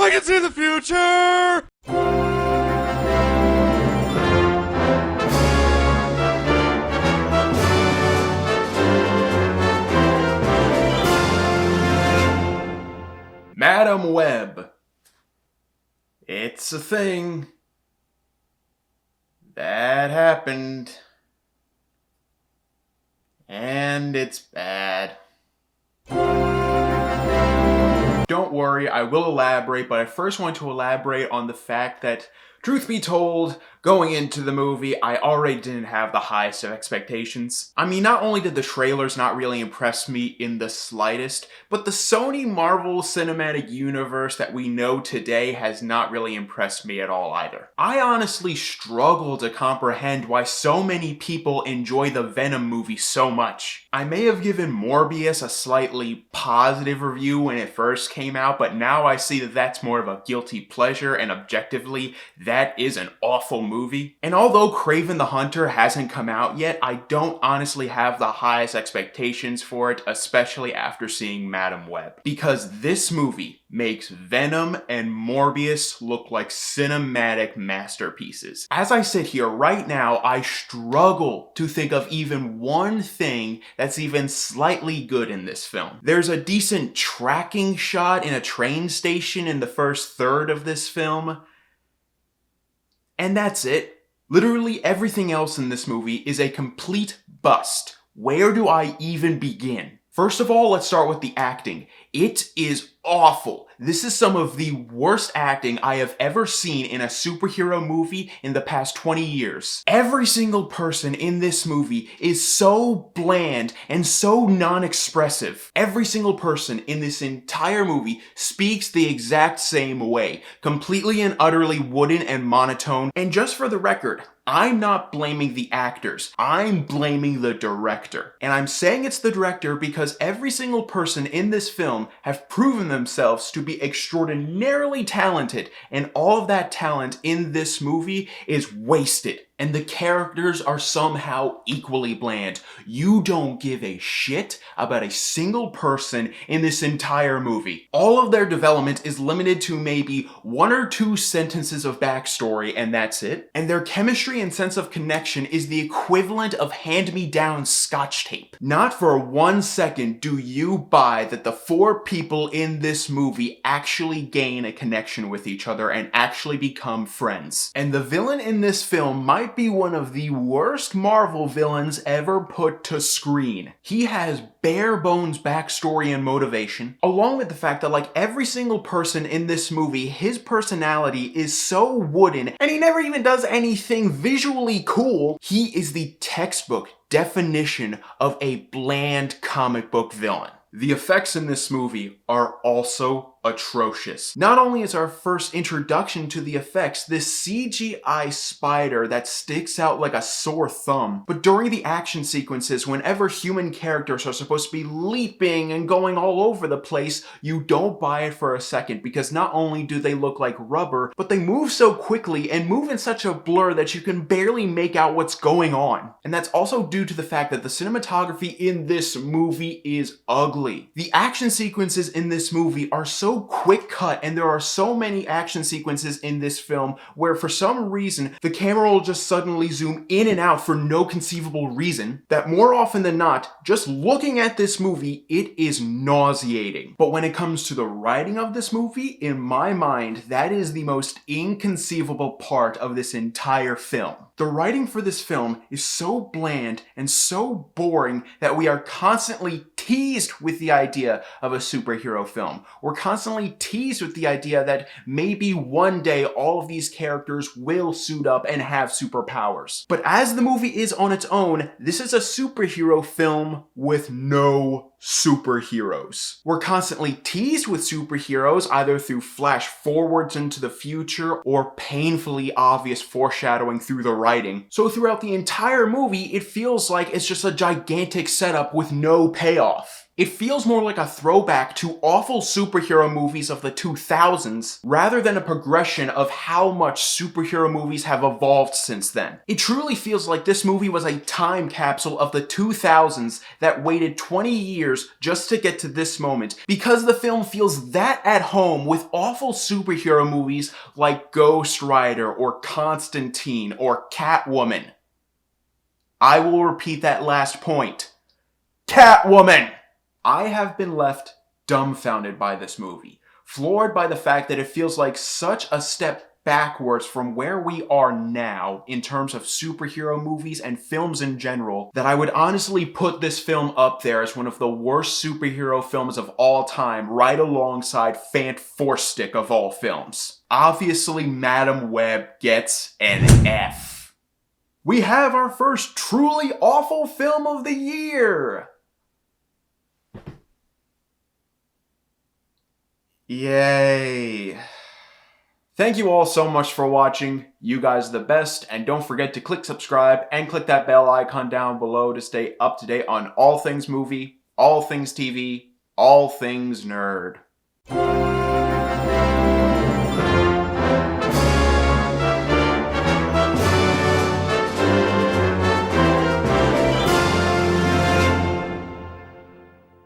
I can see the future! Madam Web. It's a thing. That happened. And it's bad. Don't worry, I will elaborate, but I first want to elaborate on the fact that, truth be told, going into the movie, I already didn't have the highest of expectations. I mean, not only did the trailers not really impress me in the slightest, but the Sony Marvel Cinematic Universe that we know today has not really impressed me at all either. I honestly struggle to comprehend why so many people enjoy the Venom movie so much. I may have given Morbius a slightly positive review when it first came out, but now I see that that's more of a guilty pleasure, and objectively, that is an awful movie. And although Kraven the Hunter hasn't come out yet, I don't honestly have the highest expectations for it, especially after seeing Madam Web. Because this movie makes Venom and Morbius look like cinematic masterpieces. As I sit here right now, I struggle to think of even one thing that's even slightly good in this film. There's a decent tracking shot in a train station in the first third of this film, and that's it. Literally everything else in this movie is a complete bust. Where do I even begin? First of all, let's start with the acting. It is awful. This is some of the worst acting I have ever seen in a superhero movie in the past 20 years. Every single person in this movie is so bland and so non-expressive. Every single person in this entire movie speaks the exact same way, completely and utterly wooden and monotone. And just for the record, I'm not blaming the actors, I'm blaming the director. And I'm saying it's the director because every single person in this film have proven themselves to be extraordinarily talented, and all of that talent in this movie is wasted. And the characters are somehow equally bland. You don't give a shit about a single person in this entire movie. All of their development is limited to maybe 1 or 2 sentences of backstory, and that's it. And their chemistry and sense of connection is the equivalent of hand-me-down scotch tape. Not for 1 second do you buy that the 4 people in this movie actually gain a connection with each other and actually become friends. And the villain in this film might be one of the worst Marvel villains ever put to screen. He has bare bones backstory and motivation, along with the fact that like every single person in this movie, his personality is so wooden and he never even does anything visually cool. He is the textbook definition of a bland comic book villain. The effects in this movie are also atrocious. Not only is our first introduction to the effects this CGI spider that sticks out like a sore thumb, but during the action sequences, whenever human characters are supposed to be leaping and going all over the place, you don't buy it for a second, because not only do they look like rubber, but they move so quickly and move in such a blur that you can barely make out what's going on. And that's also due to the fact that the cinematography in this movie is ugly. The action sequences in this movie are so quick cut, and there are so many action sequences in this film where for some reason the camera will just suddenly zoom in and out for no conceivable reason, that more often than not, just looking at this movie, it is nauseating. But when it comes to the writing of this movie, in my mind, that is the most inconceivable part of this entire film. The writing for this film is so bland and so boring that we are constantly teased with the idea of a superhero film. We're constantly teased with the idea that maybe one day all of these characters will suit up and have superpowers. But as the movie is on its own, this is a superhero film with no superheroes. We're constantly teased with superheroes either through flash forwards into the future or painfully obvious foreshadowing through the writing. So throughout the entire movie, it feels like it's just a gigantic setup with no payoff. It feels more like a throwback to awful superhero movies of the 2000s, rather than a progression of how much superhero movies have evolved since then. It truly feels like this movie was a time capsule of the 2000s that waited 20 years just to get to this moment, because the film feels that at home with awful superhero movies like Ghost Rider or Constantine or Catwoman. I will repeat that last point. Catwoman! I have been left dumbfounded by this movie, floored by the fact that it feels like such a step backwards from where we are now in terms of superhero movies and films in general, that I would honestly put this film up there as one of the worst superhero films of all time, right alongside Fantastic of all films. Obviously, Madam Web gets an F. We have our first truly awful film of the year! Yay. Thank you all so much for watching. You guys are the best, and don't forget to click subscribe and click that bell icon down below to stay up to date on all things movie, all things TV, all things nerd.